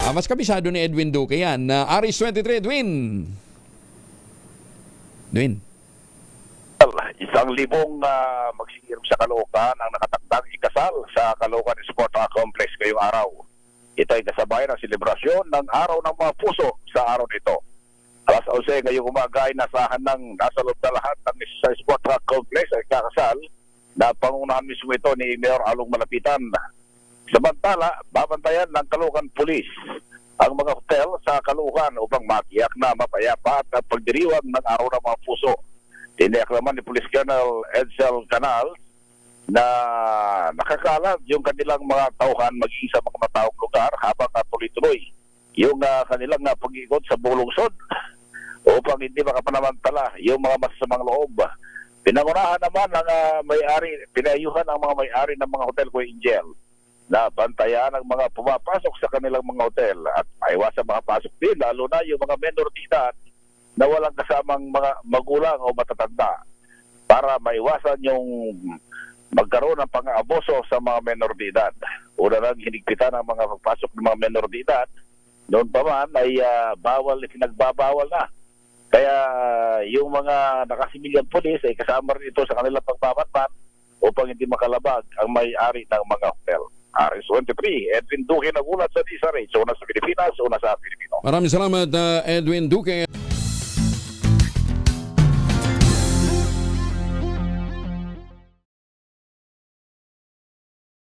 Mas kabisado ni Edwin Duque yan. Aris 23, Edwin. Edwin. 1,000 magsigirom sa Caloocan ang nakatakdang ikasal sa Caloocan Sport Complex ngayong araw. Ito ay kasabay ng selebrasyon ng Araw ng Mga Puso sa araw nito. Alas 11 ngayong umaga ay nasahan ng nasa loob na lahat ng sa Sport Complex ay kakasal na pangunahan mismo ito ni Mayor Along Malapitan. Samantala, babantayan ng Caloocan Police ang mga hotel sa Caloocan upang matiyak na mapayapa at pagdiriwang ng Araw ng Mga Puso. Tiniyak naman ni Police Colonel Edsel Canal na nakakalat yung kanilang mga tauhan maging sa mga mataong lugar habang tuloy-tuloy yung kanilang pag-ikot sa buong lungsod upang hindi makapanamantala yung mga masasamang loob. Pinangunahan naman ng pinayuhan ang mga may-ari ng mga hotel ko Angel na bantayan ang mga pumapasok sa kanilang mga hotel at maiwasan mga pasok din lalo na yung mga menor de edad na walang kasamang mga magulang o matatanda para maiwasan yung magkaroon ng pang-aabuso sa mga menor de edad. Una lang hinigpitan ang mga pagpasok ng mga menor de edad. Noon pa man ay pinagbabawal na. Kaya yung mga nakasimilyang pulis ay kasama rin ito sa kanilang pagbabatman upang hindi makalabag ang may-ari ng mga hotel. Aris 23, Edwin Duque nagulat sa DSRH. Una sa Pilipinas, una sa Pilipino. Maraming salamat, Edwin Duque.